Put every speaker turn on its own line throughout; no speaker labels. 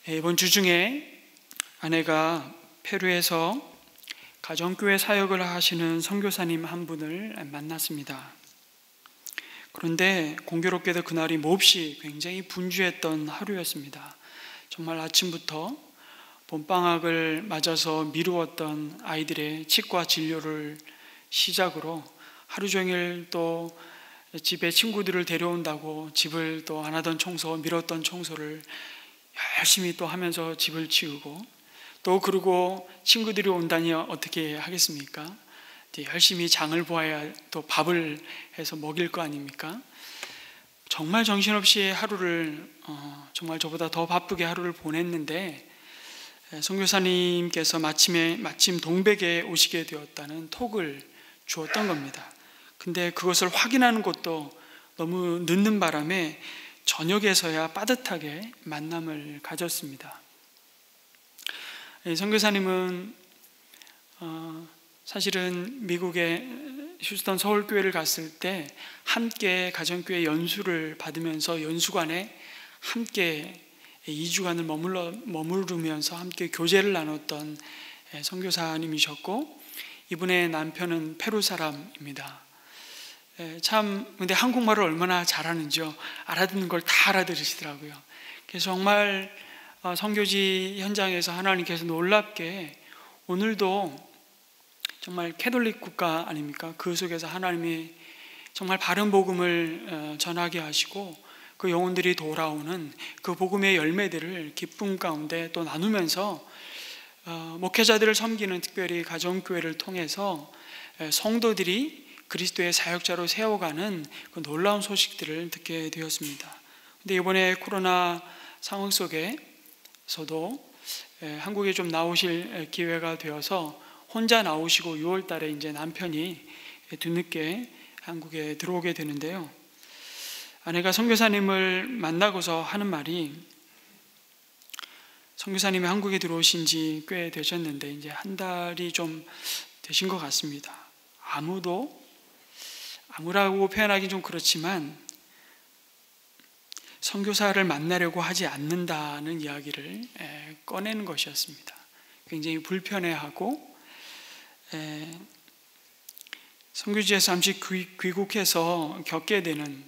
이번 주 중에 아내가 페루에서 가정교회 사역을 하시는 선교사님 한 분을 만났습니다. 그런데 공교롭게도 그날이 몹시 굉장히 분주했던 하루였습니다. 정말 아침부터 봄방학을 맞아서 미루었던 아이들의 치과 진료를 시작으로 하루 종일 또 집에 친구들을 데려온다고 집을 또 안 하던 청소, 미뤘던 청소를 열심히 또 하면서 집을 치우고, 또 그러고 친구들이 온다니 어떻게 하겠습니까? 열심히 장을 보아야 또 밥을 해서 먹일 거 아닙니까? 정말 정신없이 하루를 정말 저보다 더 바쁘게 하루를 보냈는데, 선교사님께서 마침 동백에 오시게 되었다는 톡을 주었던 겁니다. 근데 그것을 확인하는 것도 너무 늦는 바람에 저녁에서야 빠듯하게 만남을 가졌습니다. 선교사님은 사실은 미국의 휴스턴 서울교회를 갔을 때 함께 가정교회 연수를 받으면서 연수관에 함께 2주간을 머무르면서 함께 교제를 나눴던 선교사님이셨고, 이분의 남편은 페루 사람입니다. 근데 한국말을 얼마나 잘하는지요. 알아듣는 걸 다 알아들으시더라고요. 그래서 정말 선교지 현장에서 하나님께서 놀랍게 오늘도 정말 캐톨릭 국가 아닙니까? 그 속에서 하나님이 정말 바른 복음을 전하게 하시고 그 영혼들이 돌아오는 그 복음의 열매들을 기쁨 가운데 또 나누면서 목회자들을 섬기는, 특별히 가정교회를 통해서 성도들이 그리스도의 사역자로 세워가는 그 놀라운 소식들을 듣게 되었습니다. 근데 이번에 코로나 상황 속에서도 한국에 좀 나오실 기회가 되어서 혼자 나오시고 6월 달에 이제 남편이 뒤늦게 한국에 들어오게 되는데요. 아내가 선교사님을 만나고서 하는 말이, 선교사님이 한국에 들어오신 지 꽤 되셨는데 이제 한 달이 좀 되신 것 같습니다. 아무라고 표현하기는 좀 그렇지만 선교사를 만나려고 하지 않는다는 이야기를 꺼내는 것이었습니다. 굉장히 불편해하고, 선교지에서 잠시 귀국해서 겪게 되는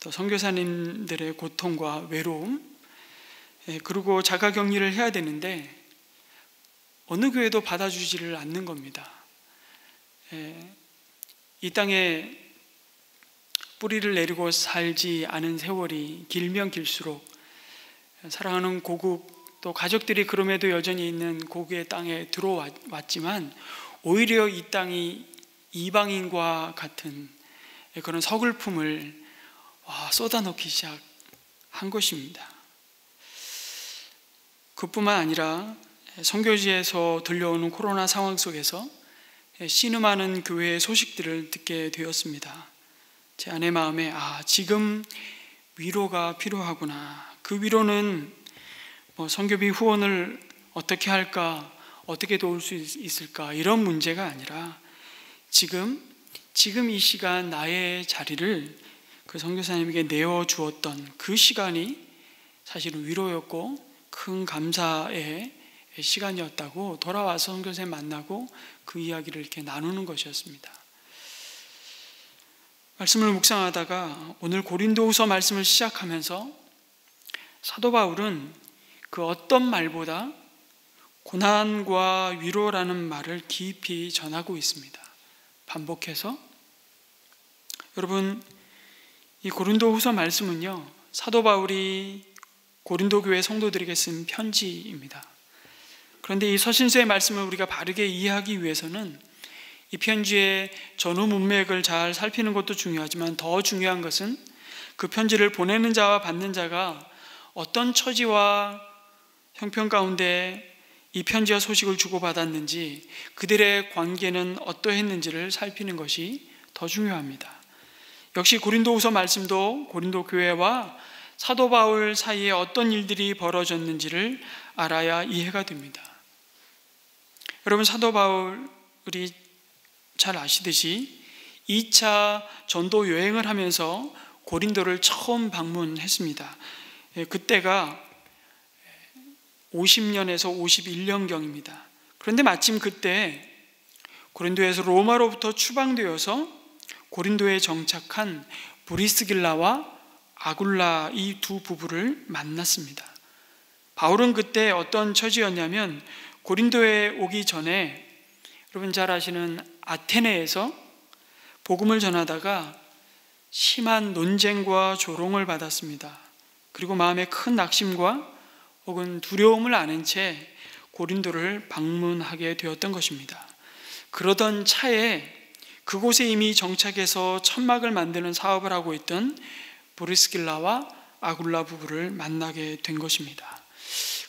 또 선교사님들의 고통과 외로움, 그리고 자가격리를 해야 되는데 어느 교회도 받아주지를 않는 겁니다. 이 땅에 뿌리를 내리고 살지 않은 세월이 길면 길수록 사랑하는 고국, 또 가족들이 그럼에도 여전히 있는 고국의 땅에 들어왔지만 오히려 이 땅이 이방인과 같은 그런 서글픔을 쏟아놓기 시작한 것입니다. 그뿐만 아니라 선교지에서 들려오는 코로나 상황 속에서 신음하는 교회의 소식들을 듣게 되었습니다. 제 아내 마음에 지금 위로가 필요하구나. 그 위로는 선교비 후원을 어떻게 할까, 어떻게 도울 수 있을까, 이런 문제가 아니라 지금 이 시간 나의 자리를 그 선교사님에게 내어주었던 그 시간이 사실은 위로였고 큰 감사의 시간이었다고 돌아와서 선교사님 만나고 그 이야기를 이렇게 나누는 것이었습니다. 말씀을 묵상하다가 오늘 고린도후서 말씀을 시작하면서 사도 바울은 그 어떤 말보다 고난과 위로라는 말을 깊이 전하고 있습니다. 반복해서. 여러분, 이 고린도후서 말씀은요, 사도 바울이 고린도 교회 성도들에게 쓴 편지입니다. 그런데 이 서신서의 말씀을 우리가 바르게 이해하기 위해서는 이 편지의 전후 문맥을 잘 살피는 것도 중요하지만 더 중요한 것은 그 편지를 보내는 자와 받는 자가 어떤 처지와 형편 가운데 이 편지와 소식을 주고받았는지, 그들의 관계는 어떠했는지를 살피는 것이 더 중요합니다. 역시 고린도후서 말씀도 고린도 교회와 사도 바울 사이에 어떤 일들이 벌어졌는지를 알아야 이해가 됩니다. 여러분, 사도 바울이 잘 아시듯이 2차 전도 여행을 하면서 고린도를 처음 방문했습니다. 그때가 50년에서 51년경입니다. 그런데 마침 그때 고린도에서 로마로부터 추방되어서 고린도에 정착한 브리스길라와 아굴라 이 두 부부를 만났습니다. 바울은 그때 어떤 처지였냐면 고린도에 오기 전에 여러분 잘 아시는 아테네에서 복음을 전하다가 심한 논쟁과 조롱을 받았습니다. 그리고 마음에 큰 낙심과 혹은 두려움을 아는 채 고린도를 방문하게 되었던 것입니다. 그러던 차에 그곳에 이미 정착해서 천막을 만드는 사업을 하고 있던 브리스길라와 아굴라 부부를 만나게 된 것입니다.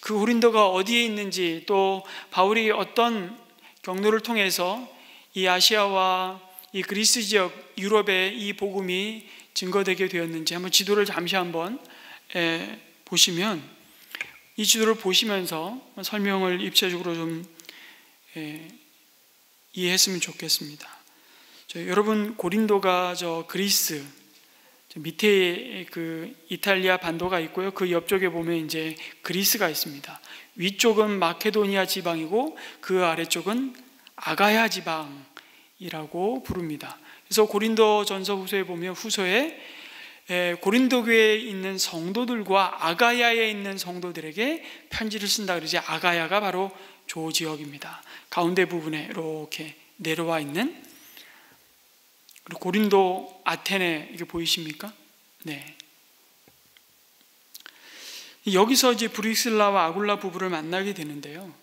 그 고린도가 어디에 있는지, 또 바울이 어떤 경로를 통해서 이 아시아와 이 그리스 지역, 유럽의 이 복음이 증거되게 되었는지 한번 지도를 잠시 한번 보시면, 이 지도를 보시면서 설명을 입체적으로 좀 이해했으면 좋겠습니다. 여러분, 고린도가 저 그리스 밑에 그 이탈리아 반도가 있고요. 그 옆쪽에 보면 이제 그리스가 있습니다. 위쪽은 마케도니아 지방이고 그 아래쪽은 아가야 지방이라고 부릅니다. 그래서 고린도 전서 후서에 보면 후서에 고린도 교회에 있는 성도들과 아가야에 있는 성도들에게 편지를 쓴다 그러지, 아가야가 바로 조 지역입니다. 가운데 부분에 이렇게 내려와 있는, 그리고 고린도, 아테네, 이게 보이십니까? 네. 여기서 이제 브리스길라와 아굴라 부부를 만나게 되는데요.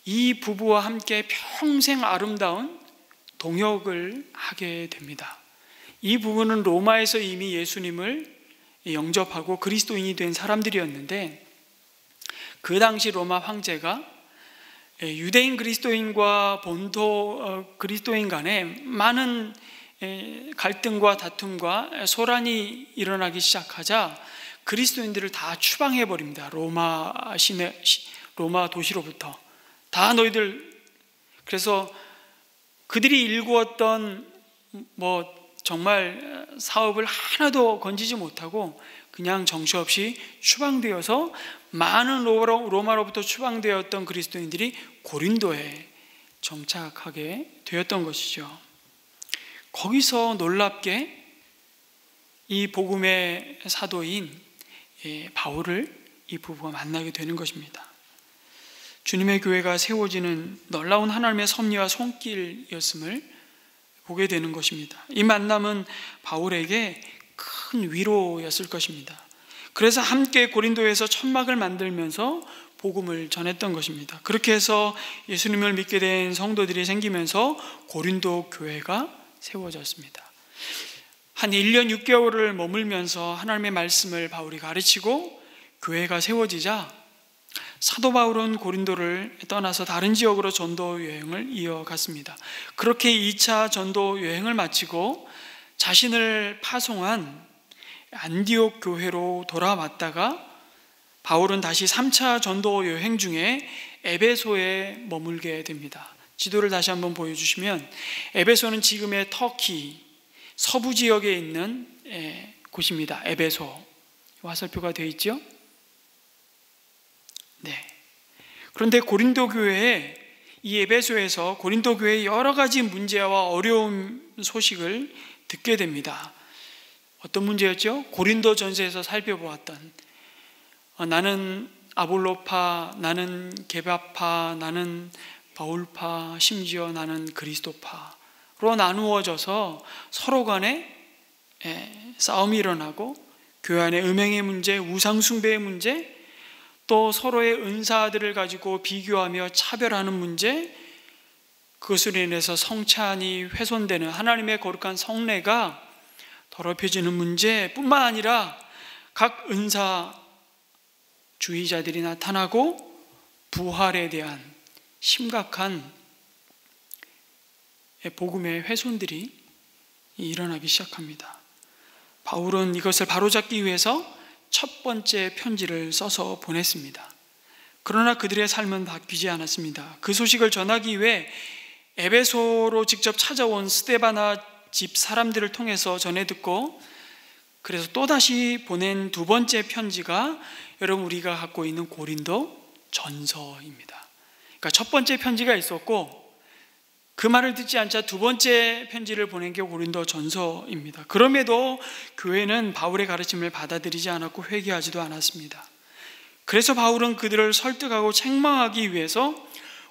이 부부와 함께 평생 아름다운 동역을 하게 됩니다. 이 부부는 로마에서 이미 예수님을 영접하고 그리스도인이 된 사람들이었는데, 그 당시 로마 황제가 유대인 그리스도인과 본토 그리스도인 간에 많은 갈등과 다툼과 소란이 일어나기 시작하자 그리스도인들을 다 추방해 버립니다. 로마 도시로부터 다 너희들. 그래서 그들이 일구었던 정말 사업을 하나도 건지지 못하고 그냥 정처없이 추방되어서 많은 로마로부터 추방되었던 그리스도인들이 고린도에 정착하게 되었던 것이죠. 거기서 놀랍게 이 복음의 사도인 바울을 이 부부가 만나게 되는 것입니다. 주님의 교회가 세워지는 놀라운 하나님의 섭리와 손길이었음을 보게 되는 것입니다. 이 만남은 바울에게 큰 위로였을 것입니다. 그래서 함께 고린도에서 천막을 만들면서 복음을 전했던 것입니다. 그렇게 해서 예수님을 믿게 된 성도들이 생기면서 고린도 교회가 세워졌습니다. 한 1년 6개월을 머물면서 하나님의 말씀을 바울이 가르치고 교회가 세워지자 사도 바울은 고린도를 떠나서 다른 지역으로 전도 여행을 이어갔습니다. 그렇게 2차 전도 여행을 마치고 자신을 파송한 안디옥 교회로 돌아왔다가 바울은 다시 3차 전도 여행 중에 에베소에 머물게 됩니다. 지도를 다시 한번 보여주시면, 에베소는 지금의 터키 서부 지역에 있는 곳입니다. 에베소 화살표가 되어 있죠? 네. 그런데 고린도 교회에, 이 에베소에서 고린도 교회의 여러 가지 문제와 어려운 소식을 듣게 됩니다. 어떤 문제였죠? 고린도 전서에서 살펴보았던 나는 아볼로파, 나는 게바파, 나는 바울파, 심지어 나는 그리스도파로 나누어져서 서로 간에 싸움이 일어나고, 교회 안에 음행의 문제, 우상숭배의 문제, 또 서로의 은사들을 가지고 비교하며 차별하는 문제, 그것으로 인해서 성찬이 훼손되는, 하나님의 거룩한 성례가 더럽혀지는 문제뿐만 아니라 각 은사주의자들이 나타나고 부활에 대한 심각한 복음의 훼손들이 일어나기 시작합니다. 바울은 이것을 바로잡기 위해서 첫 번째 편지를 써서 보냈습니다. 그러나 그들의 삶은 바뀌지 않았습니다. 그 소식을 전하기 위해 에베소로 직접 찾아온 스데바나 집 사람들을 통해서 전해 듣고, 그래서 또다시 보낸 두 번째 편지가 여러분 우리가 갖고 있는 고린도 전서입니다. 그러니까 첫 번째 편지가 있었고 그 말을 듣지 않자 두 번째 편지를 보낸 게 고린도 전서입니다. 그럼에도 교회는 바울의 가르침을 받아들이지 않았고 회개하지도 않았습니다. 그래서 바울은 그들을 설득하고 책망하기 위해서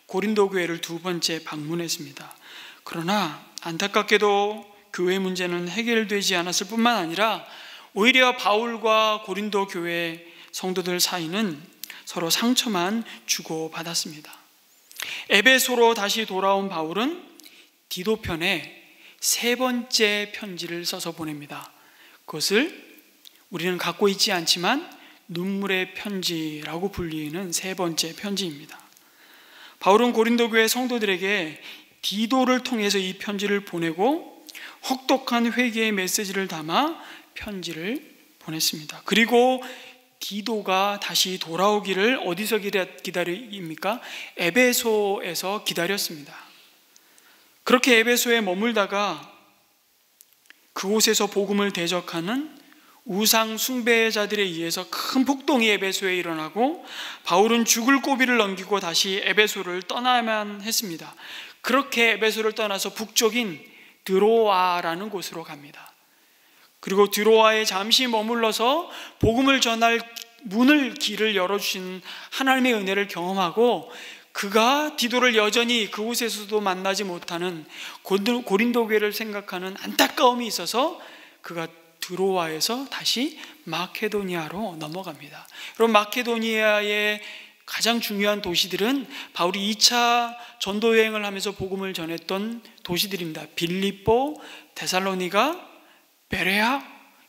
고린도 교회를 두 번째 방문했습니다. 그러나 안타깝게도 교회 문제는 해결되지 않았을 뿐만 아니라 오히려 바울과 고린도 교회 성도들 사이는 서로 상처만 주고받았습니다. 에베소로 다시 돌아온 바울은 디도편에 세 번째 편지를 써서 보냅니다. 그것을 우리는 갖고 있지 않지만 눈물의 편지라고 불리는 세 번째 편지입니다. 바울은 고린도 교회 성도들에게 디도를 통해서 이 편지를 보내고 혹독한 회개의 메시지를 담아 편지를 보냈습니다. 그리고 디도가 다시 돌아오기를 어디서 기다립니까? 에베소에서 기다렸습니다. 그렇게 에베소에 머물다가 그곳에서 복음을 대적하는 우상 숭배자들에 의해서 큰 폭동이 에베소에 일어나고 바울은 죽을 고비를 넘기고 다시 에베소를 떠나야만 했습니다. 그렇게 에베소를 떠나서 북쪽인 드로아라는 곳으로 갑니다. 그리고 드로아에 잠시 머물러서 복음을 전할 길을 열어주신 하나님의 은혜를 경험하고 그가 디도를 여전히 그곳에서도 만나지 못하는 고린도 교회를 생각하는 안타까움이 있어서 그가 드로아에서 다시 마케도니아로 넘어갑니다. 그럼 마케도니아의 가장 중요한 도시들은 바울이 2차 전도 여행을 하면서 복음을 전했던 도시들입니다. 빌립보, 데살로니가, 베레아,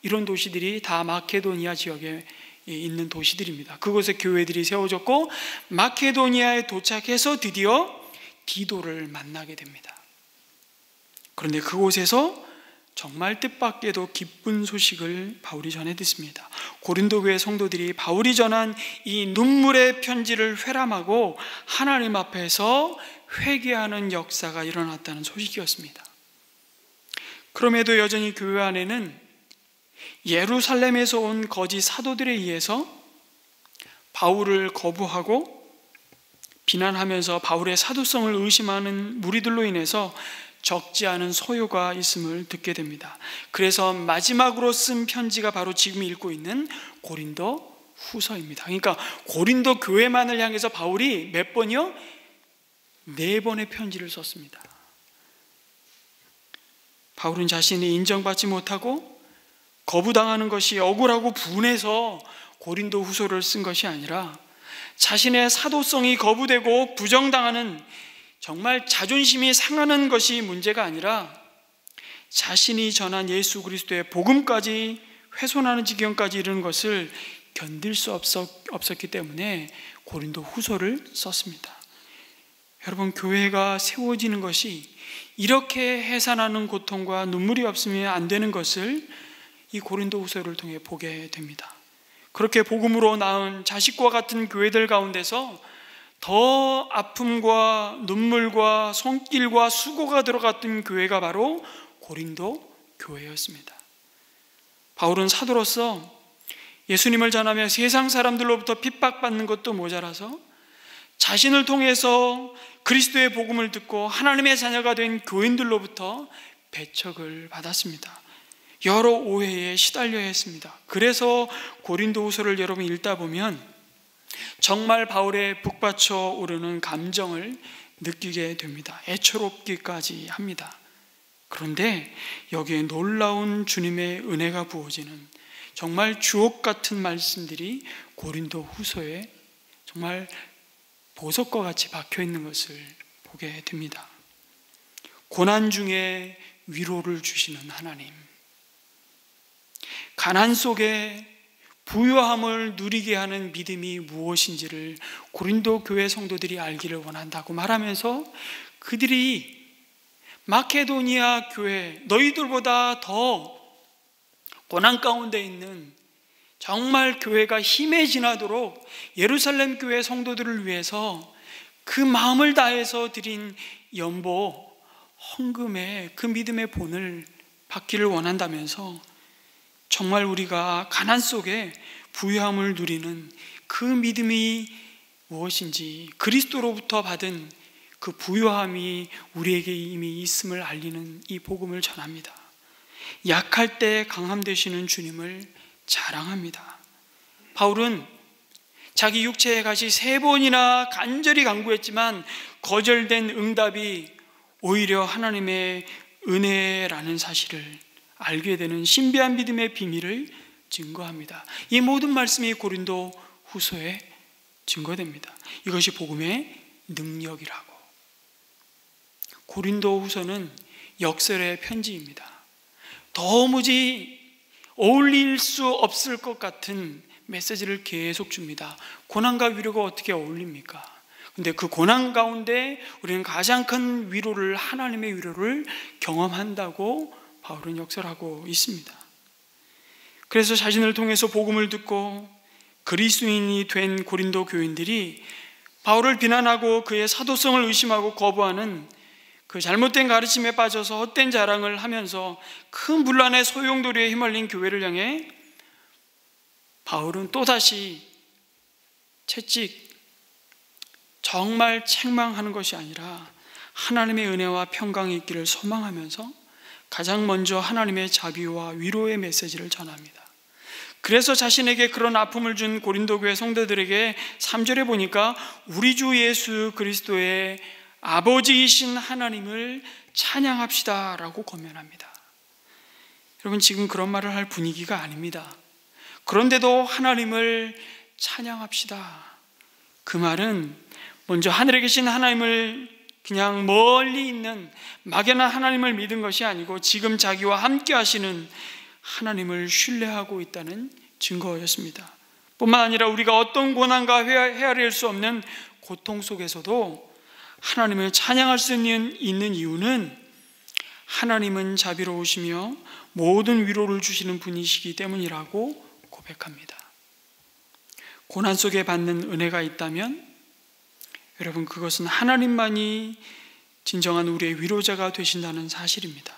이런 도시들이 다 마케도니아 지역에 있는 도시들입니다. 그곳에 교회들이 세워졌고 마케도니아에 도착해서 드디어 디도를 만나게 됩니다. 그런데 그곳에서 정말 뜻밖에도 기쁜 소식을 바울이 전해 듣습니다. 고린도 교회 성도들이 바울이 전한 이 눈물의 편지를 회람하고 하나님 앞에서 회개하는 역사가 일어났다는 소식이었습니다. 그럼에도 여전히 교회 안에는 예루살렘에서 온 거짓 사도들에 의해서 바울을 거부하고 비난하면서 바울의 사도성을 의심하는 무리들로 인해서 적지 않은 소요가 있음을 듣게 됩니다. 그래서 마지막으로 쓴 편지가 바로 지금 읽고 있는 고린도 후서입니다. 그러니까 고린도 교회만을 향해서 바울이 몇 번이요? 4번의 편지를 썼습니다. 바울은 자신이 인정받지 못하고 거부당하는 것이 억울하고 분해서 고린도 후서를 쓴 것이 아니라 자신의 사도성이 거부되고 부정당하는 정말 자존심이 상하는 것이 문제가 아니라 자신이 전한 예수 그리스도의 복음까지 훼손하는 지경까지 이르는 것을 견딜 수 없었기 때문에 고린도 후서를 썼습니다. 여러분, 교회가 세워지는 것이 이렇게 해산하는 고통과 눈물이 없으면 안 되는 것을 이 고린도 후서를 통해 보게 됩니다. 그렇게 복음으로 낳은 자식과 같은 교회들 가운데서 더 아픔과 눈물과 손길과 수고가 들어갔던 교회가 바로 고린도 교회였습니다. 바울은 사도로서 예수님을 전하며 세상 사람들로부터 핍박받는 것도 모자라서 자신을 통해서 그리스도의 복음을 듣고 하나님의 자녀가 된 교인들로부터 배척을 받았습니다. 여러 오해에 시달려야 했습니다. 그래서 고린도후서를 여러분 읽다 보면 정말 바울의 북받쳐 오르는 감정을 느끼게 됩니다. 애처롭기까지 합니다. 그런데 여기에 놀라운 주님의 은혜가 부어지는 정말 주옥 같은 말씀들이 고린도후서에 정말 보석과 같이 박혀 있는 것을 보게 됩니다. 고난 중에 위로를 주시는 하나님, 가난 속에 부유함을 누리게 하는 믿음이 무엇인지를 고린도 교회 성도들이 알기를 원한다고 말하면서 그들이 마케도니아 교회, 너희들보다 더 고난 가운데 있는 정말 교회가 힘에 지나도록 예루살렘 교회 성도들을 위해서 그 마음을 다해서 드린 연보, 헌금의 그 믿음의 본을 받기를 원한다면서 정말 우리가 가난 속에 부유함을 누리는 그 믿음이 무엇인지, 그리스도로부터 받은 그 부요함이 우리에게 이미 있음을 알리는 이 복음을 전합니다. 약할 때 강함 되시는 주님을 자랑합니다. 바울은 자기 육체의 갓이 3번이나 간절히 간구했지만 거절된 응답이 오히려 하나님의 은혜라는 사실을 알게 되는 신비한 믿음의 비밀을 증거합니다. 이 모든 말씀이 고린도 후서에 증거됩니다. 이것이 복음의 능력이라고. 고린도 후서는 역설의 편지입니다. 도무지 어울릴 수 없을 것 같은 메시지를 계속 줍니다. 고난과 위로가 어떻게 어울립니까? 근데 그 고난 가운데 우리는 가장 큰 위로를, 하나님의 위로를 경험한다고 바울은 역설하고 있습니다. 그래서 자신을 통해서 복음을 듣고 그리스도인이 된 고린도 교인들이 바울을 비난하고 그의 사도성을 의심하고 거부하는 그 잘못된 가르침에 빠져서 헛된 자랑을 하면서 큰 분란의 소용돌이에 휘말린 교회를 향해 바울은 또다시 채찍, 정말 책망하는 것이 아니라 하나님의 은혜와 평강이 있기를 소망하면서 가장 먼저 하나님의 자비와 위로의 메시지를 전합니다. 그래서 자신에게 그런 아픔을 준 고린도 교회 성도들에게 3절에 보니까 우리 주 예수 그리스도의 아버지이신 하나님을 찬양합시다 라고 권면합니다. 여러분, 지금 그런 말을 할 분위기가 아닙니다. 그런데도 하나님을 찬양합시다. 그 말은 먼저 하늘에 계신 하나님을 그냥 멀리 있는 막연한 하나님을 믿은 것이 아니고 지금 자기와 함께 하시는 하나님을 신뢰하고 있다는 증거였습니다. 뿐만 아니라 우리가 어떤 고난과 헤아릴 수 없는 고통 속에서도 하나님을 찬양할 수 있는 이유는 하나님은 자비로우시며 모든 위로를 주시는 분이시기 때문이라고 고백합니다. 고난 속에 받는 은혜가 있다면 여러분, 그것은 하나님만이 진정한 우리의 위로자가 되신다는 사실입니다.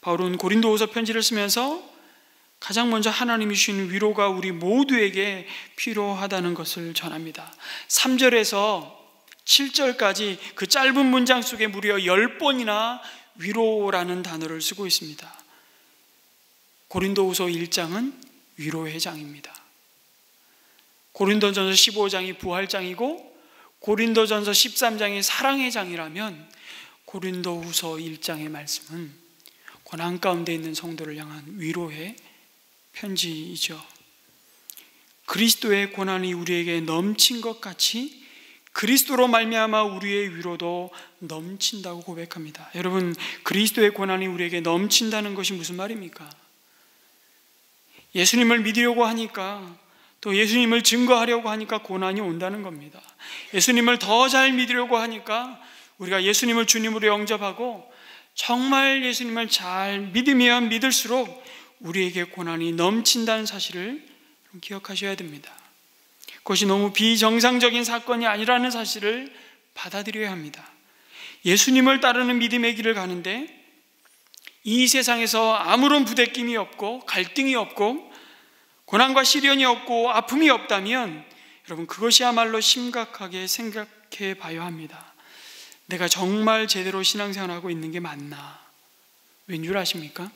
바울은 고린도후서 편지를 쓰면서 가장 먼저 하나님이 주시는 위로가 우리 모두에게 필요하다는 것을 전합니다. 3절에서 7절까지 그 짧은 문장 속에 무려 10번이나 위로라는 단어를 쓰고 있습니다. 고린도후서 1장은 위로의 장입니다. 고린도전서 15장이 부활장이고 고린도전서 13장이 사랑의 장이라면 고린도후서 1장의 말씀은 고난 가운데 있는 성도를 향한 위로의 편지이죠. 그리스도의 고난이 우리에게 넘친 것 같이 그리스도로 말미암아 우리의 위로도 넘친다고 고백합니다. 여러분, 그리스도의 고난이 우리에게 넘친다는 것이 무슨 말입니까? 예수님을 믿으려고 하니까, 또 예수님을 증거하려고 하니까 고난이 온다는 겁니다. 예수님을 더 잘 믿으려고 하니까 우리가 예수님을 주님으로 영접하고 정말 예수님을 잘 믿으면 믿을수록 우리에게 고난이 넘친다는 사실을 기억하셔야 됩니다. 그것이 너무 비정상적인 사건이 아니라는 사실을 받아들여야 합니다. 예수님을 따르는 믿음의 길을 가는데 이 세상에서 아무런 부대낌이 없고 갈등이 없고 고난과 시련이 없고 아픔이 없다면 여러분, 그것이야말로 심각하게 생각해 봐야 합니다. 내가 정말 제대로 신앙생활하고 있는 게 맞나? 왠줄 아십니까?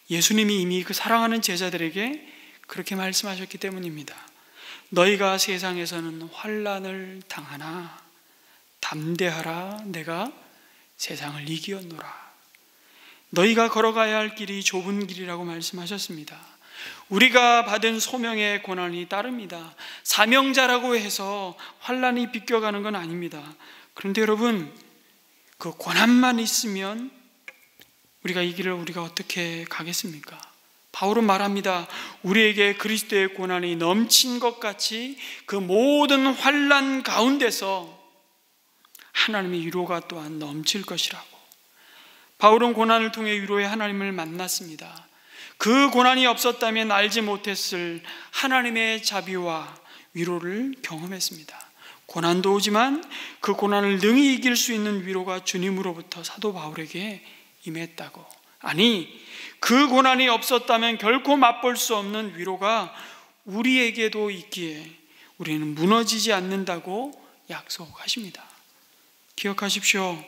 예수님이 이미 그 사랑하는 제자들에게 그렇게 말씀하셨기 때문입니다. 너희가 세상에서는 환난을 당하나 담대하라, 내가 세상을 이기었노라. 너희가 걸어가야 할 길이 좁은 길이라고 말씀하셨습니다. 우리가 받은 소명의 고난이 따릅니다. 사명자라고 해서 환난이 비껴가는 건 아닙니다. 그런데 여러분, 그 고난만 있으면 우리가 이 길을 우리가 어떻게 가겠습니까? 바울은 말합니다. 우리에게 그리스도의 고난이 넘친 것 같이 그 모든 환난 가운데서 하나님의 위로가 또한 넘칠 것이라고. 바울은 고난을 통해 위로의 하나님을 만났습니다. 그 고난이 없었다면 알지 못했을 하나님의 자비와 위로를 경험했습니다. 고난도 오지만 그 고난을 능히 이길 수 있는 위로가 주님으로부터 사도 바울에게 임했다고. 아니, 그 고난이 없었다면 결코 맛볼 수 없는 위로가 우리에게도 있기에 우리는 무너지지 않는다고 약속하십니다. 기억하십시오.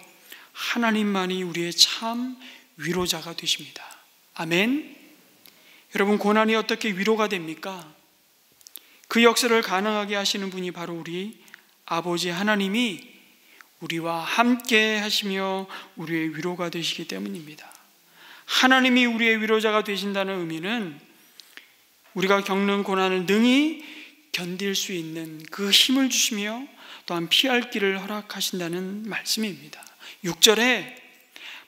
하나님만이 우리의 참 위로자가 되십니다. 아멘. 여러분, 고난이 어떻게 위로가 됩니까? 그 역사를 가능하게 하시는 분이 바로 우리 아버지 하나님이 우리와 함께 하시며 우리의 위로가 되시기 때문입니다. 하나님이 우리의 위로자가 되신다는 의미는 우리가 겪는 고난을 능히 견딜 수 있는 그 힘을 주시며 또한 피할 길을 허락하신다는 말씀입니다. 6절에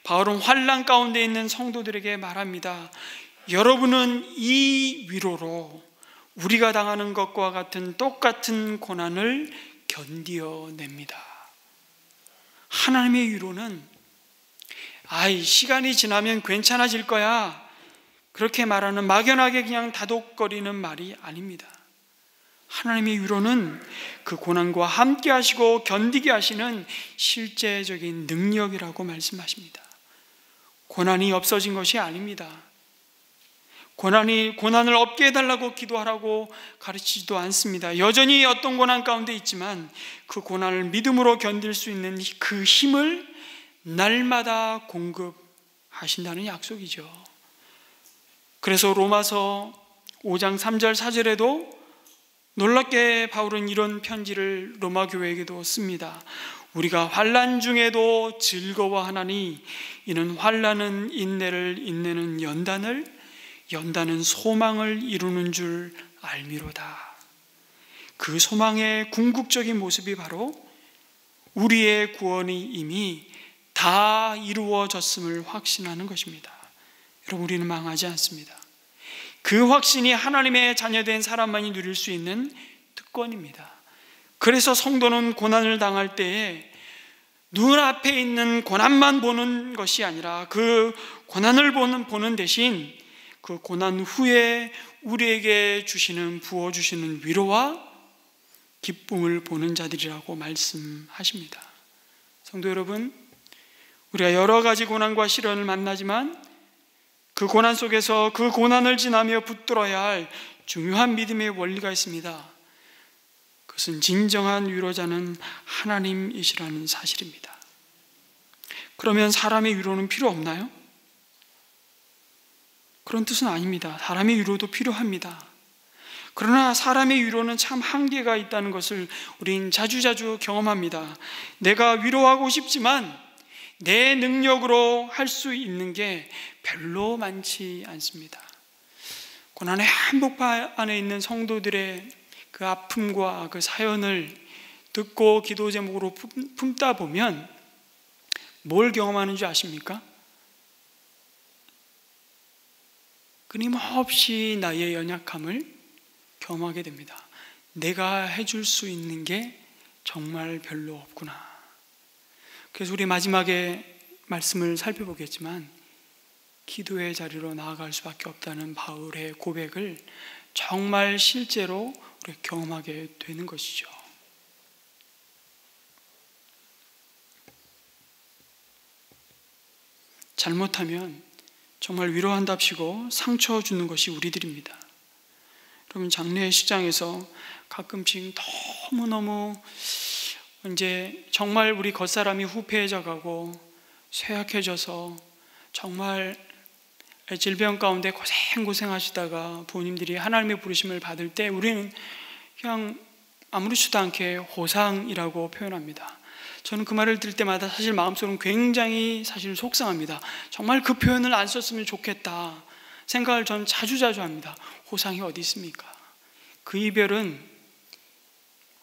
바울은 환난 가운데 있는 성도들에게 말합니다. 여러분은 이 위로로 우리가 당하는 것과 같은 똑같은 고난을 견디어냅니다. 하나님의 위로는 시간이 지나면 괜찮아질 거야, 그렇게 말하는 막연하게 그냥 다독거리는 말이 아닙니다. 하나님의 위로는 그 고난과 함께 하시고 견디게 하시는 실제적인 능력이라고 말씀하십니다. 고난이 없어진 것이 아닙니다. 고난을 없게 해달라고 기도하라고 가르치지도 않습니다. 여전히 어떤 고난 가운데 있지만 그 고난을 믿음으로 견딜 수 있는 그 힘을 날마다 공급하신다는 약속이죠. 그래서 로마서 5장 3절 4절에도 놀랍게 바울은 이런 편지를 로마 교회에게도 씁니다. 우리가 환난 중에도 즐거워하나니 이는 환난은 인내를, 인내는 연단은 소망을 이루는 줄 알미로다. 그 소망의 궁극적인 모습이 바로 우리의 구원이 이미 다 이루어졌음을 확신하는 것입니다. 여러분, 우리는 망하지 않습니다. 그 확신이 하나님의 자녀된 사람만이 누릴 수 있는 특권입니다. 그래서 성도는 고난을 당할 때에 눈앞에 있는 고난만 보는 것이 아니라 그 고난을 보는 대신 그 고난 후에 우리에게 부어주시는 위로와 기쁨을 보는 자들이라고 말씀하십니다. 성도 여러분, 우리가 여러 가지 고난과 시련을 만나지만 그 고난 속에서 그 고난을 지나며 붙들어야 할 중요한 믿음의 원리가 있습니다. 그것은 진정한 위로자는 하나님이시라는 사실입니다. 그러면 사람의 위로는 필요 없나요? 그런 뜻은 아닙니다. 사람의 위로도 필요합니다. 그러나 사람의 위로는 참 한계가 있다는 것을 우린 자주자주 경험합니다. 내가 위로하고 싶지만 내 능력으로 할 수 있는 게 별로 많지 않습니다. 고난의 한복판 안에 있는 성도들의 그 아픔과 그 사연을 듣고 기도 제목으로 품다 보면 뭘 경험하는 줄 아십니까? 끊임없이 나의 연약함을 경험하게 됩니다. 내가 해줄 수 있는 게 정말 별로 없구나. 그래서 우리 마지막에 말씀을 살펴보겠지만 기도의 자리로 나아갈 수밖에 없다는 바울의 고백을 정말 실제로 우리 경험하게 되는 것이죠. 잘못하면 정말 위로한답시고 상처 주는 것이 우리들입니다. 여러분, 장례식장에서 가끔씩 너무너무 이제 정말 우리 겉사람이 후패해져 가고 쇠약해져서 정말 질병 가운데 고생하시다가 부모님들이 하나님의 부르심을 받을 때 우리는 그냥 아무렇지도 않게 호상이라고 표현합니다. 저는 그 말을 들을 때마다 사실 마음속으로는 굉장히 사실 속상합니다. 정말 그 표현을 안 썼으면 좋겠다 생각을 저는 자주자주 합니다. 호상이 어디 있습니까? 그 이별은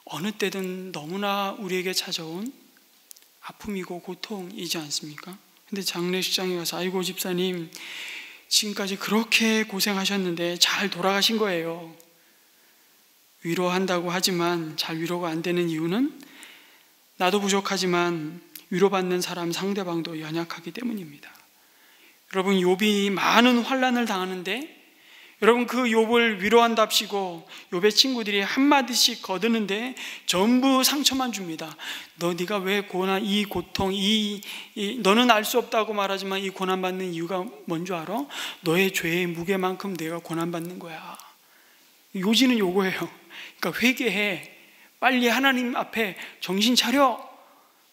어느 때든 너무나 우리에게 찾아온 아픔이고 고통이지 않습니까? 근데 장례식장에 가서 아이고 집사님 지금까지 그렇게 고생하셨는데 잘 돌아가신 거예요. 위로한다고 하지만 잘 위로가 안 되는 이유는 나도 부족하지만 위로받는 사람 상대방도 연약하기 때문입니다. 여러분, 욥이 많은 환난을 당하는데 여러분 그 욥을 위로한답시고 욥의 친구들이 한마디씩 거드는데 전부 상처만 줍니다. 네가 왜 이 고통, 너는 알 수 없다고 말하지만 이 고난받는 이유가 뭔 줄 알아? 너의 죄의 무게만큼 내가 고난받는 거야. 요지는 요거예요. 그러니까 회개해. 빨리 하나님 앞에 정신 차려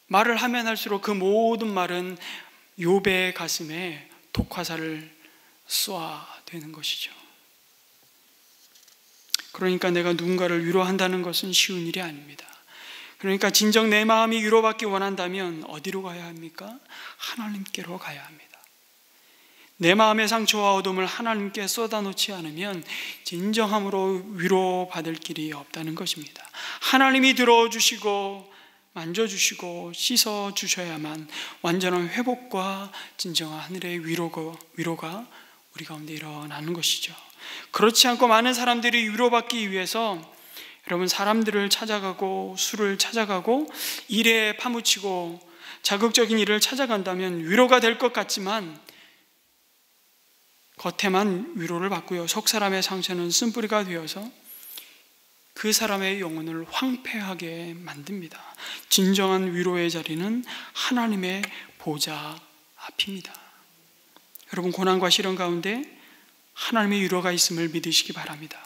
말을 하면 할수록 그 모든 말은 욥의 가슴에 독화살을 쏘아대는 것이죠. 그러니까 내가 누군가를 위로한다는 것은 쉬운 일이 아닙니다. 그러니까 진정 내 마음이 위로받기 원한다면 어디로 가야 합니까? 하나님께로 가야 합니다. 내 마음의 상처와 어둠을 하나님께 쏟아놓지 않으면 진정함으로 위로받을 길이 없다는 것입니다. 하나님이 들어주시고 만져주시고 씻어주셔야만 완전한 회복과 진정한 하늘의 위로가 우리 가운데 일어나는 것이죠. 그렇지 않고 많은 사람들이 위로받기 위해서 여러분 사람들을 찾아가고 술을 찾아가고 일에 파묻히고 자극적인 일을 찾아간다면 위로가 될 것 같지만 겉에만 위로를 받고요, 속 사람의 상처는 쓴뿌리가 되어서 그 사람의 영혼을 황폐하게 만듭니다. 진정한 위로의 자리는 하나님의 보좌 앞입니다. 여러분, 고난과 시련 가운데 하나님의 위로가 있음을 믿으시기 바랍니다.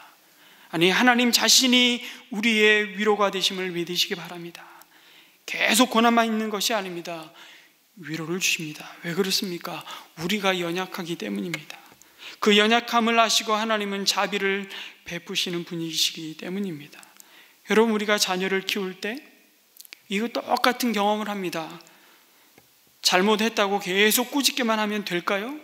아니, 하나님 자신이 우리의 위로가 되심을 믿으시기 바랍니다. 계속 고난만 있는 것이 아닙니다. 위로를 주십니다. 왜 그렇습니까? 우리가 연약하기 때문입니다. 그 연약함을 아시고 하나님은 자비를 베푸시는 분이시기 때문입니다. 여러분, 우리가 자녀를 키울 때 이거 똑같은 경험을 합니다. 잘못했다고 계속 꾸짖기만 하면 될까요?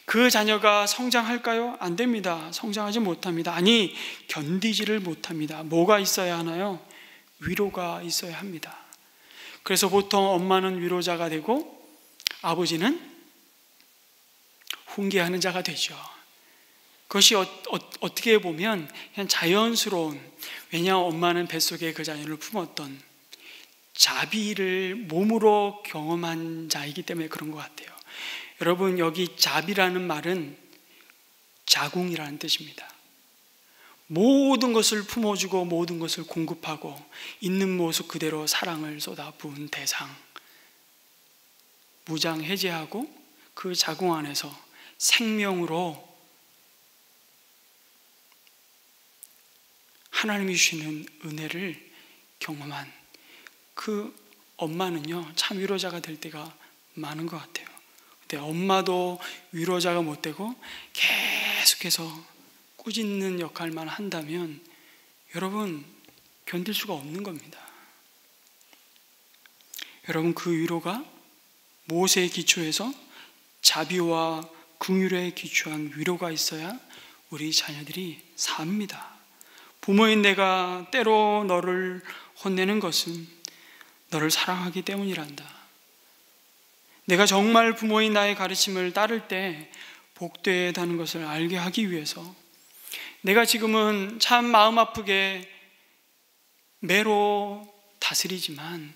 그 자녀가 성장할까요? 안 됩니다. 성장하지 못합니다. 아니, 견디지를 못합니다. 뭐가 있어야 하나요? 위로가 있어야 합니다. 그래서 보통 엄마는 위로자가 되고 아버지는 훈계하는 자가 되죠. 그것이 어떻게 보면 그냥 자연스러운, 왜냐하면 엄마는 뱃속에 그 자녀를 품었던 자비를 몸으로 경험한 자이기 때문에 그런 것 같아요. 여러분, 여기 자비라는 말은 자궁이라는 뜻입니다. 모든 것을 품어주고 모든 것을 공급하고 있는 모습 그대로 사랑을 쏟아부은 대상, 무장해제하고 그 자궁 안에서 생명으로 하나님이 주시는 은혜를 경험한 그 엄마는요, 참 위로자가 될 때가 많은 것 같아요. 근데 엄마도 위로자가 못 되고 계속해서 꾸짖는 역할만 한다면 여러분, 견딜 수가 없는 겁니다. 여러분, 그 위로가 모세의 기초에서 자비와 긍휼에 기초한 위로가 있어야 우리 자녀들이 삽니다. 부모인 내가 때로 너를 혼내는 것은 너를 사랑하기 때문이란다. 내가 정말 부모인 나의 가르침을 따를 때 복되다는 것을 알게 하기 위해서 내가 지금은 참 마음 아프게 매로 다스리지만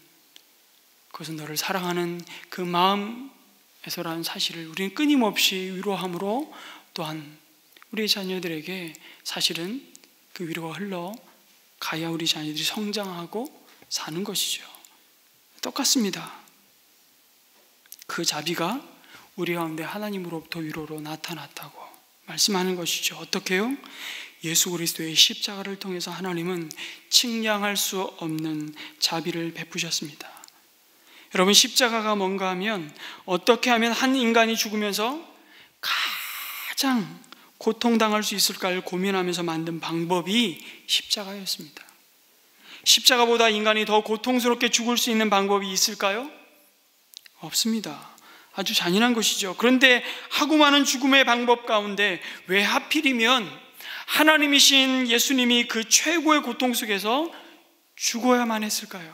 그것은 너를 사랑하는 그 마음에서라는 사실을 우리는 끊임없이 위로함으로 또한 우리 자녀들에게 사실은 그 위로가 흘러가야 우리 자녀들이 성장하고 사는 것이죠. 똑같습니다. 그 자비가 우리 가운데 하나님으로부터 위로로 나타났다고 말씀하는 것이죠. 어떻게요? 예수 그리스도의 십자가를 통해서 하나님은 측량할 수 없는 자비를 베푸셨습니다. 여러분, 십자가가 뭔가 하면 어떻게 하면 한 인간이 죽으면서 가장 고통당할 수 있을까를 고민하면서 만든 방법이 십자가였습니다. 십자가보다 인간이 더 고통스럽게 죽을 수 있는 방법이 있을까요? 없습니다. 아주 잔인한 것이죠. 그런데 하고 많은 죽음의 방법 가운데 왜 하필이면 하나님이신 예수님이 그 최고의 고통 속에서 죽어야만 했을까요?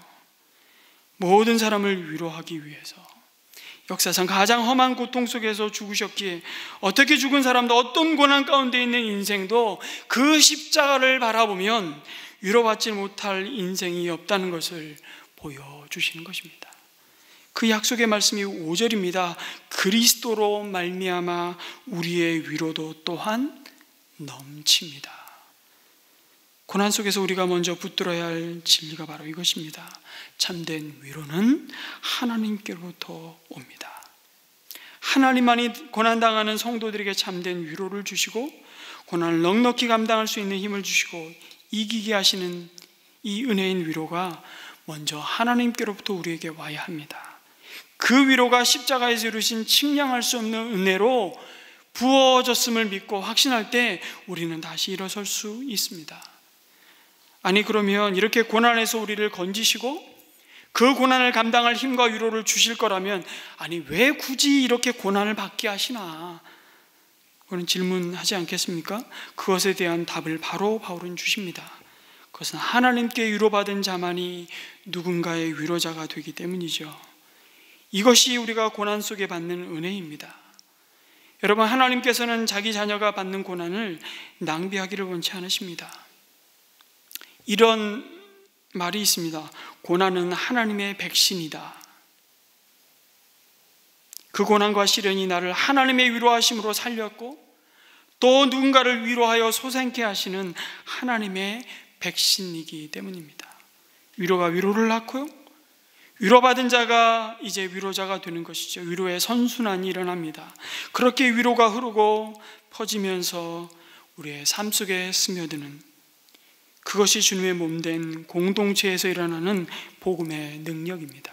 모든 사람을 위로하기 위해서 역사상 가장 험한 고통 속에서 죽으셨기에 어떻게 죽은 사람도 어떤 고난 가운데 있는 인생도 그 십자가를 바라보면 위로받지 못할 인생이 없다는 것을 보여주시는 것입니다. 그 약속의 말씀이 5절입니다. 그리스도로 말미암아 우리의 위로도 또한 넘칩니다. 고난 속에서 우리가 먼저 붙들어야 할 진리가 바로 이것입니다. 참된 위로는 하나님께로부터 옵니다. 하나님만이 고난당하는 성도들에게 참된 위로를 주시고 고난을 넉넉히 감당할 수 있는 힘을 주시고 이기게 하시는 이 은혜인 위로가 먼저 하나님께로부터 우리에게 와야 합니다. 그 위로가 십자가에서 이루신 측량할 수 없는 은혜로 부어졌음을 믿고 확신할 때 우리는 다시 일어설 수 있습니다. 아니, 그러면 이렇게 고난에서 우리를 건지시고 그 고난을 감당할 힘과 위로를 주실 거라면, 아니 왜 굳이 이렇게 고난을 받게 하시나, 그런 질문하지 않겠습니까? 그것에 대한 답을 바로 바울은 주십니다. 그것은 하나님께 위로받은 자만이 누군가의 위로자가 되기 때문이죠. 이것이 우리가 고난 속에 받는 은혜입니다. 여러분, 하나님께서는 자기 자녀가 받는 고난을 낭비하기를 원치 않으십니다. 이런 말이 있습니다. 고난은 하나님의 백신이다. 그 고난과 시련이 나를 하나님의 위로하심으로 살렸고 또 누군가를 위로하여 소생케 하시는 하나님의 백신이기 때문입니다. 위로가 위로를 낳고요, 위로받은 자가 이제 위로자가 되는 것이죠. 위로의 선순환이 일어납니다. 그렇게 위로가 흐르고 퍼지면서 우리의 삶 속에 스며드는, 그것이 주님의 몸된 공동체에서 일어나는 복음의 능력입니다.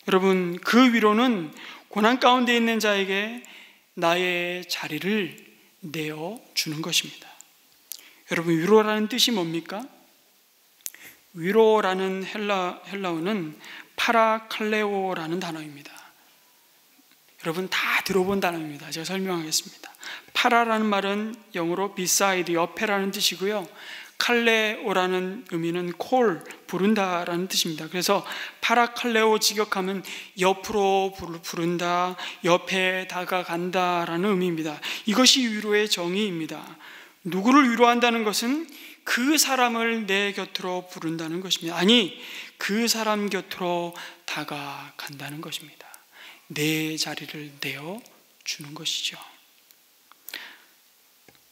여러분, 그 위로는 고난 가운데 있는 자에게 나의 자리를 내어주는 것입니다. 여러분, 위로라는 뜻이 뭡니까? 위로라는 헬라어는 파라칼레오라는 단어입니다. 여러분 다 들어본 단어입니다. 제가 설명하겠습니다. 파라라는 말은 영어로 beside, 옆에라는 뜻이고요, 칼레오라는 의미는 콜, 부른다라는 뜻입니다. 그래서 파라칼레오 직역하면 옆으로 부른다, 옆에 다가간다라는 의미입니다. 이것이 위로의 정의입니다. 누구를 위로한다는 것은 그 사람을 내 곁으로 부른다는 것입니다. 아니, 그 사람 곁으로 다가간다는 것입니다. 내 자리를 내어주는 것이죠.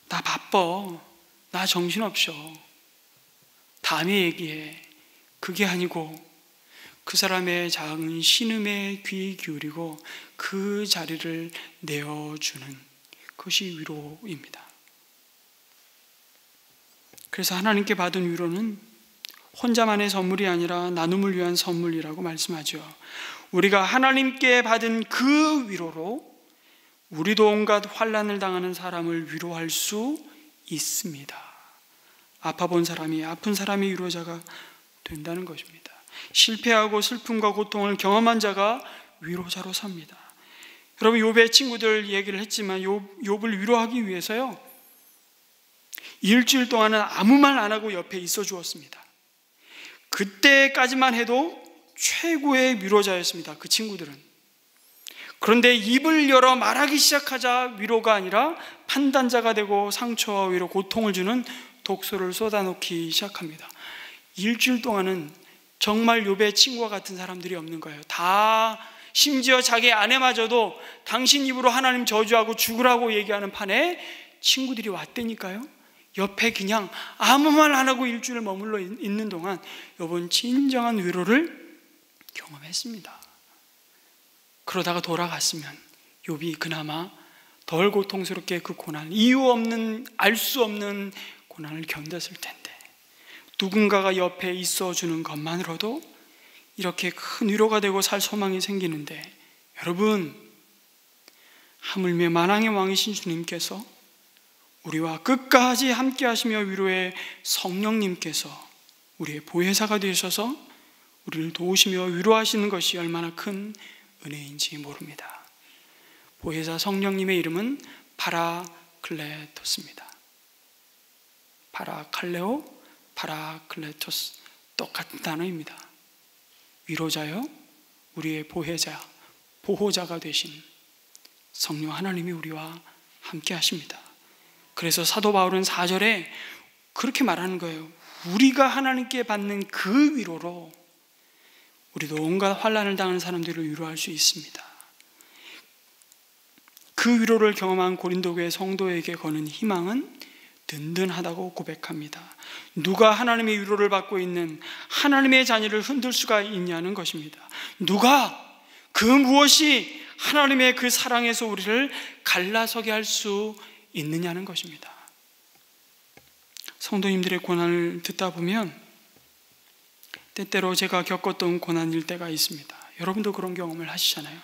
나 바빠, 나 정신없어, 다음에 얘기해, 그게 아니고 그 사람의 작은 신음에 귀 기울이고 그 자리를 내어주는 것이 위로입니다. 그래서 하나님께 받은 위로는 혼자만의 선물이 아니라 나눔을 위한 선물이라고 말씀하죠. 우리가 하나님께 받은 그 위로로 우리도 온갖 환난을 당하는 사람을 위로할 수 있습니다. 아파본 사람이, 아픈 사람이 위로자가 된다는 것입니다. 실패하고 슬픔과 고통을 경험한 자가 위로자로 삽니다. 여러분, 욥의 친구들 얘기를 했지만 욥을 위로하기 위해서요, 일주일 동안은 아무 말 안 하고 옆에 있어 주었습니다. 그때까지만 해도 최고의 위로자였습니다, 그 친구들은. 그런데 입을 열어 말하기 시작하자 위로가 아니라 판단자가 되고 상처와 위로, 고통을 주는 독소를 쏟아놓기 시작합니다. 일주일 동안은 정말 욥의 친구와 같은 사람들이 없는 거예요. 다, 심지어 자기 아내마저도 당신 입으로 하나님 저주하고 죽으라고 얘기하는 판에 친구들이 왔다니까요. 옆에 그냥 아무 말 안 하고 일주일 머물러 있는 동안 욥은 진정한 위로를 경험했습니다. 그러다가 돌아갔으면 욥이 그나마 덜 고통스럽게 그 고난, 이유 없는, 알 수 없는 고난을 견뎠을 텐데, 누군가가 옆에 있어주는 것만으로도 이렇게 큰 위로가 되고 살 소망이 생기는데, 여러분, 하물며 만왕의 왕이신 주님께서, 우리와 끝까지 함께 하시며 위로의 성령님께서 우리의 보혜사가 되셔서 우리를 도우시며 위로하시는 것이 얼마나 큰 은혜인지 모릅니다. 보혜사 성령님의 이름은 파라클레토스입니다. 파라칼레오, 파라클레토스, 똑같은 단어입니다. 위로자요, 우리의 보혜자, 보호자가 되신 성령 하나님이 우리와 함께 하십니다. 그래서 사도 바울은 4절에 그렇게 말하는 거예요. 우리가 하나님께 받는 그 위로로 우리도 온갖 환난을 당하는 사람들을 위로할 수 있습니다. 그 위로를 경험한 고린도교회 성도에게 거는 희망은 든든하다고 고백합니다. 누가 하나님의 위로를 받고 있는 하나님의 자녀를 흔들 수가 있냐는 것입니다. 누가, 그 무엇이 하나님의 그 사랑에서 우리를 갈라서게 할 수 있느냐는 것입니다. 성도님들의 고난을 듣다 보면 때때로 제가 겪었던 고난일 때가 있습니다. 여러분도 그런 경험을 하시잖아요.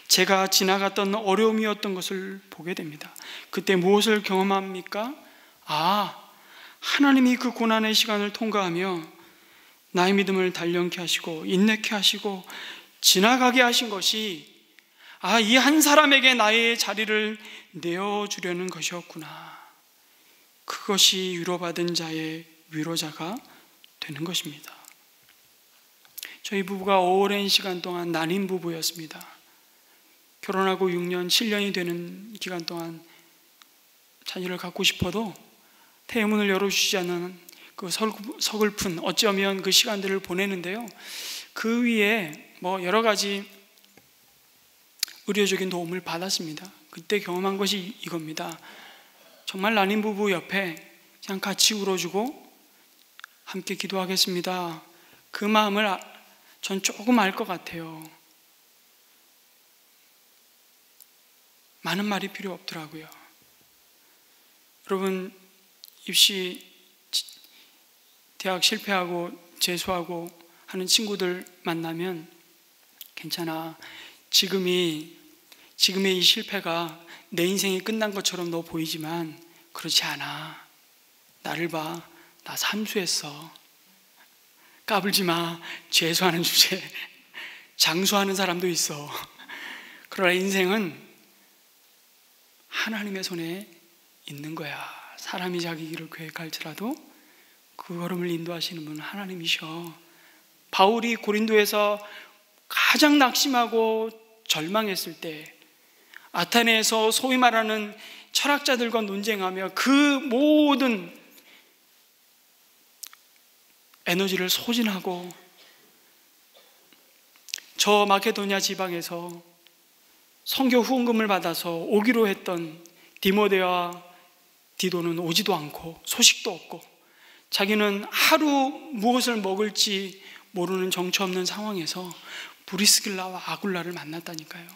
제가 지나갔던 어려움이었던 것을 보게 됩니다. 그때 무엇을 경험합니까? 하나님이 그 고난의 시간을 통과하며 나의 믿음을 단련케 하시고 인내케 하시고 지나가게 하신 것이 이 한 사람에게 나의 자리를 내어주려는 것이었구나. 그것이 위로받은 자의 위로자가 되는 것입니다. 저희 부부가 오랜 시간 동안 난임 부부였습니다. 결혼하고 6년, 7년이 되는 기간 동안 자녀를 갖고 싶어도 태문을 열어주시지 않는 그 서글픈 어쩌면 그 시간들을 보내는데요. 그 위에 여러 가지 의료적인 도움을 받았습니다. 그때 경험한 것이 이겁니다. 정말 난임 부부 옆에 그냥 같이 울어주고 함께 기도하겠습니다. 그 마음을 전 조금 알 것 같아요. 많은 말이 필요 없더라고요. 여러분, 입시 대학 실패하고 재수하고 하는 친구들 만나면 괜찮아. 지금의 이 실패가 내 인생이 끝난 것처럼 너 보이지만 그렇지 않아. 나를 봐. 나 삼수했어. 까불지 마. 재수하는 주제. 장수하는 사람도 있어. 그러나 인생은 하나님의 손에 있는 거야. 사람이 자기 길을 계획할지라도 그 걸음을 인도하시는 분은 하나님이셔. 바울이 고린도에서 가장 낙심하고 절망했을 때 아테네에서 소위 말하는 철학자들과 논쟁하며 그 모든 에너지를 소진하고 저 마케도니아 지방에서 선교 후원금을 받아서 오기로 했던 디모데와 디도는 오지도 않고 소식도 없고 자기는 하루 무엇을 먹을지 모르는 정처 없는 상황에서 브리스길라와 아굴라를 만났다니까요.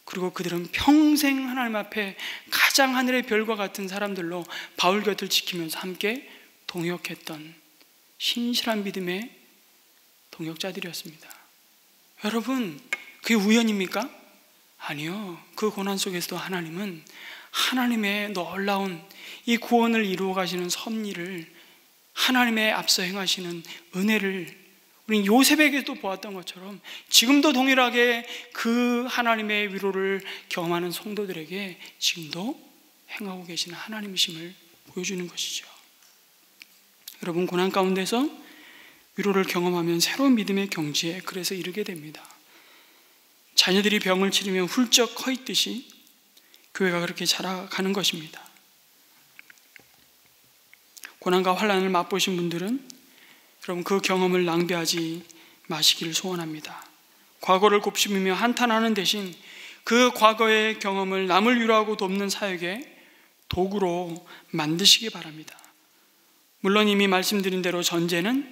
그리고 그들은 평생 하나님 앞에 가장 하늘의 별과 같은 사람들로 바울 곁을 지키면서 함께 동역했던 신실한 믿음의 동역자들이었습니다. 여러분, 그게 우연입니까? 아니요. 그 고난 속에서도 하나님은 하나님의 놀라운 이 구원을 이루어 가시는 섭리를, 하나님의 앞서 행하시는 은혜를 우린 요셉에게도 보았던 것처럼 지금도 동일하게 그 하나님의 위로를 경험하는 성도들에게 지금도 행하고 계시는 하나님이심을 보여주는 것이죠. 여러분, 고난 가운데서 위로를 경험하면 새로운 믿음의 경지에 그래서 이르게 됩니다. 자녀들이 병을 치르면 훌쩍 커 있듯이 교회가 그렇게 자라가는 것입니다. 고난과 환난을 맛보신 분들은 여러분 그 경험을 낭비하지 마시기를 소원합니다. 과거를 곱씹으며 한탄하는 대신 그 과거의 경험을 남을 위로하고 돕는 사역의 도구로 만드시기 바랍니다. 물론 이미 말씀드린 대로 전제는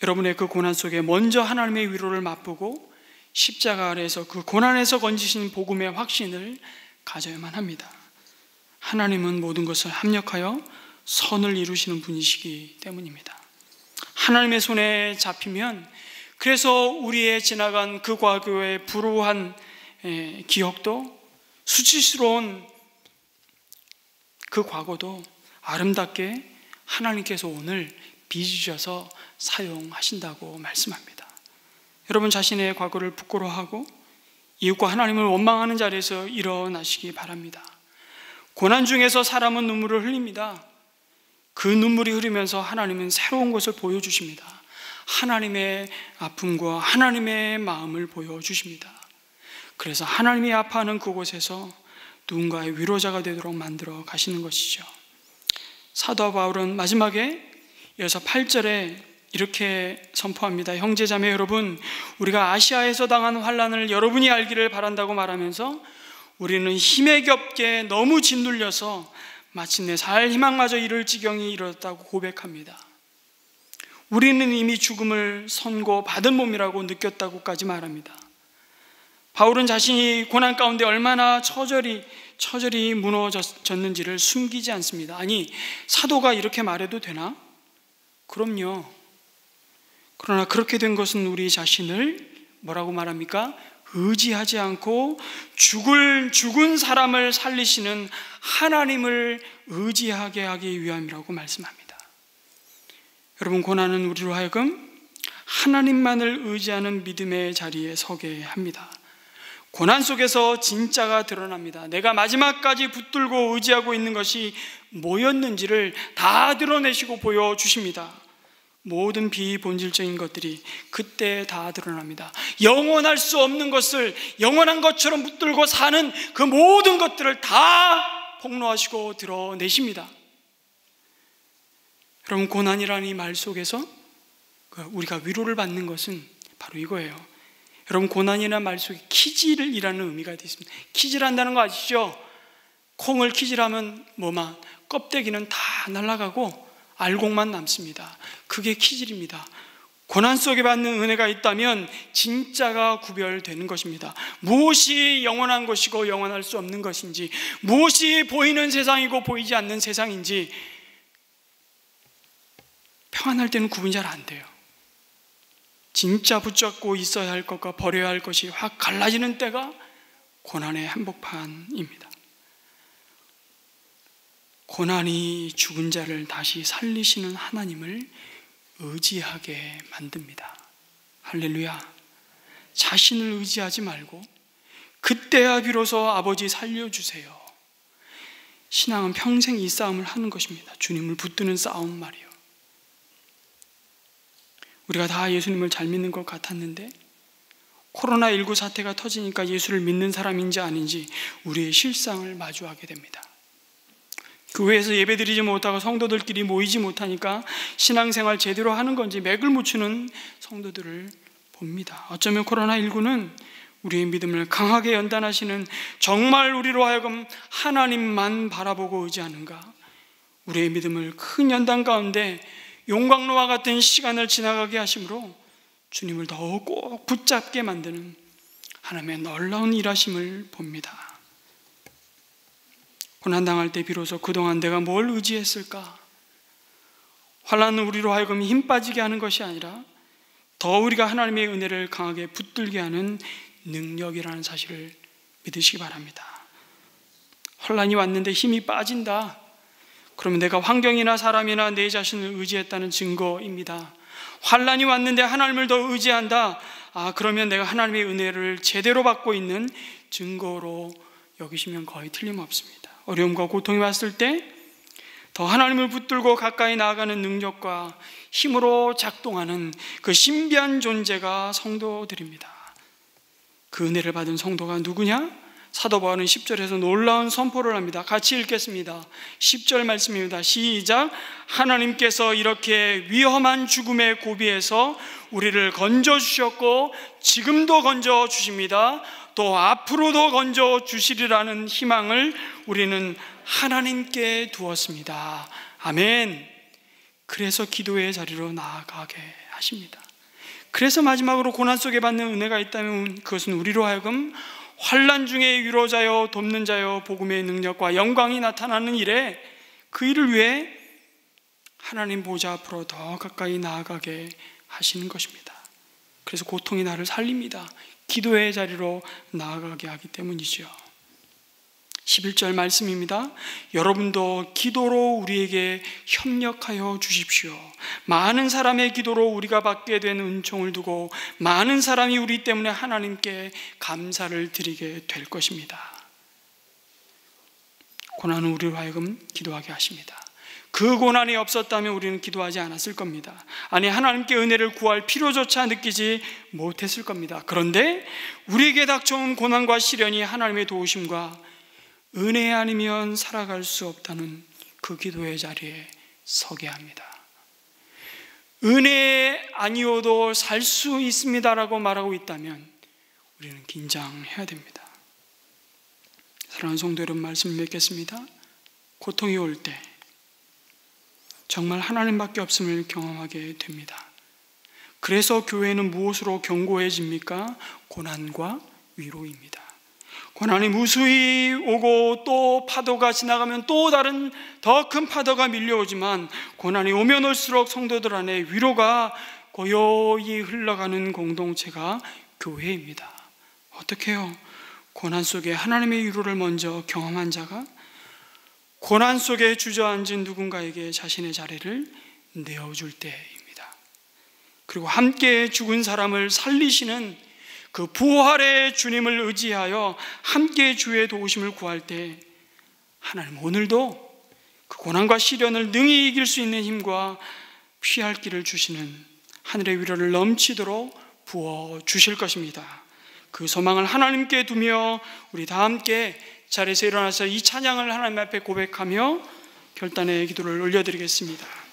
여러분의 그 고난 속에 먼저 하나님의 위로를 맛보고 십자가 아래에서 그 고난에서 건지신 복음의 확신을 가져야만 합니다. 하나님은 모든 것을 합력하여 선을 이루시는 분이시기 때문입니다. 하나님의 손에 잡히면 그래서 우리의 지나간 그 과거의 불우한 기억도, 수치스러운 그 과거도 아름답게 하나님께서 오늘 빚으셔서 사용하신다고 말씀합니다. 여러분 자신의 과거를 부끄러워하고 이웃과 하나님을 원망하는 자리에서 일어나시기 바랍니다. 고난 중에서 사람은 눈물을 흘립니다. 그 눈물이 흐르면서 하나님은 새로운 것을 보여주십니다. 하나님의 아픔과 하나님의 마음을 보여주십니다. 그래서 하나님이 아파하는 그곳에서 누군가의 위로자가 되도록 만들어 가시는 것이죠. 사도 바울은 마지막에 이어서 8절에 이렇게 선포합니다. 형제자매 여러분, 우리가 아시아에서 당한 환난을 여러분이 알기를 바란다고 말하면서 우리는 힘에 겹게 너무 짓눌려서 마침내 살 희망마저 잃을 지경이 이르렀다고 고백합니다. 우리는 이미 죽음을 선고받은 몸이라고 느꼈다고까지 말합니다. 바울은 자신이 고난 가운데 얼마나 처절히 무너졌는지를 숨기지 않습니다. 아니, 사도가 이렇게 말해도 되나? 그럼요. 그러나 그렇게 된 것은 우리 자신을 뭐라고 말합니까? 의지하지 않고 죽은 사람을 살리시는 하나님을 의지하게 하기 위함이라고 말씀합니다. 여러분, 고난은 우리로 하여금 하나님만을 의지하는 믿음의 자리에 서게 합니다. 고난 속에서 진짜가 드러납니다. 내가 마지막까지 붙들고 의지하고 있는 것이 뭐였는지를 다 드러내시고 보여주십니다. 모든 비본질적인 것들이 그때 다 드러납니다. 영원할 수 없는 것을 영원한 것처럼 붙들고 사는 그 모든 것들을 다 폭로하시고 드러내십니다. 여러분, 고난이라는 이 말 속에서 우리가 위로를 받는 것은 바로 이거예요. 여러분, 고난이라는 말 속에 키질이라는 의미가 있습니다. 키질한다는 거 아시죠? 콩을 키질하면 뭐만 껍데기는 다 날아가고 알곡만 남습니다. 그게 키질입니다. 고난 속에 받는 은혜가 있다면 진짜가 구별되는 것입니다. 무엇이 영원한 것이고 영원할 수 없는 것인지, 무엇이 보이는 세상이고 보이지 않는 세상인지 평안할 때는 구분이 잘 안 돼요. 진짜 붙잡고 있어야 할 것과 버려야 할 것이 확 갈라지는 때가 고난의 한복판입니다. 고난이 죽은 자를 다시 살리시는 하나님을 의지하게 만듭니다. 할렐루야. 자신을 의지하지 말고 그때야 비로소 아버지 살려주세요. 신앙은 평생 이 싸움을 하는 것입니다. 주님을 붙드는 싸움 말이요. 우리가 다 예수님을 잘 믿는 것 같았는데 코로나19 사태가 터지니까 예수를 믿는 사람인지 아닌지 우리의 실상을 마주하게 됩니다. 교회에서 예배드리지 못하고 성도들끼리 모이지 못하니까 신앙생활 제대로 하는 건지 맥을 묻히는 성도들을 봅니다. 어쩌면 코로나19는 우리의 믿음을 강하게 연단하시는, 정말 우리로 하여금 하나님만 바라보고 의지하는가, 우리의 믿음을 큰 연단 가운데 용광로와 같은 시간을 지나가게 하심으로 주님을 더욱 꼭 붙잡게 만드는 하나님의 놀라운 일하심을 봅니다. 고난당할 때 비로소 그동안 내가 뭘 의지했을까? 환난은 우리로 하여금 힘 빠지게 하는 것이 아니라 더 우리가 하나님의 은혜를 강하게 붙들게 하는 능력이라는 사실을 믿으시기 바랍니다. 환난이 왔는데 힘이 빠진다. 그러면 내가 환경이나 사람이나 내 자신을 의지했다는 증거입니다. 환난이 왔는데 하나님을 더 의지한다. 그러면 내가 하나님의 은혜를 제대로 받고 있는 증거로 여기시면 거의 틀림없습니다. 어려움과 고통이 왔을 때 더 하나님을 붙들고 가까이 나아가는 능력과 힘으로 작동하는 그 신비한 존재가 성도들입니다. 그 은혜를 받은 성도가 누구냐? 사도 바울은 10절에서 놀라운 선포를 합니다. 같이 읽겠습니다. 10절 말씀입니다. 시작. 하나님께서 이렇게 위험한 죽음의 고비에서 우리를 건져주셨고 지금도 건져주십니다. 또 앞으로도 건져주시리라는 희망을 우리는 하나님께 두었습니다. 아멘. 그래서 기도의 자리로 나아가게 하십니다. 그래서 마지막으로 고난 속에 받는 은혜가 있다면 그것은 우리로 하여금 환난 중에 위로자여 돕는 자여 복음의 능력과 영광이 나타나는 일에 그 일을 위해 하나님 보좌 앞으로 더 가까이 나아가게 하시는 것입니다. 그래서 고통이 나를 살립니다. 기도의 자리로 나아가게 하기 때문이죠. 11절 말씀입니다. 여러분도 기도로 우리에게 협력하여 주십시오. 많은 사람의 기도로 우리가 받게 된 은총을 두고 많은 사람이 우리 때문에 하나님께 감사를 드리게 될 것입니다. 고난은 우리로 하여금 기도하게 하십니다. 그 고난이 없었다면 우리는 기도하지 않았을 겁니다. 아니, 하나님께 은혜를 구할 필요조차 느끼지 못했을 겁니다. 그런데 우리에게 닥쳐온 고난과 시련이 하나님의 도우심과 은혜 아니면 살아갈 수 없다는 그 기도의 자리에 서게 합니다. 은혜 아니어도 살 수 있습니다라고 말하고 있다면 우리는 긴장해야 됩니다. 사랑하는 성도 여러분, 말씀 맺겠습니다. 고통이 올 때 정말 하나님밖에 없음을 경험하게 됩니다. 그래서 교회는 무엇으로 견고해집니까? 고난과 위로입니다. 고난이 무수히 오고 또 파도가 지나가면 또 다른 더 큰 파도가 밀려오지만 고난이 오면 올수록 성도들 안에 위로가 고요히 흘러가는 공동체가 교회입니다. 어떻게 해요? 고난 속에 하나님의 위로를 먼저 경험한 자가 고난 속에 주저앉은 누군가에게 자신의 자리를 내어줄 때입니다. 그리고 함께 죽은 사람을 살리시는 그 부활의 주님을 의지하여 함께 주의 도우심을 구할 때 하나님 오늘도 그 고난과 시련을 능히 이길 수 있는 힘과 피할 길을 주시는 하늘의 위로를 넘치도록 부어 주실 것입니다. 그 소망을 하나님께 두며 우리 다 함께 자리에서 일어나서 이 찬양을 하나님 앞에 고백하며 결단의 기도를 올려드리겠습니다.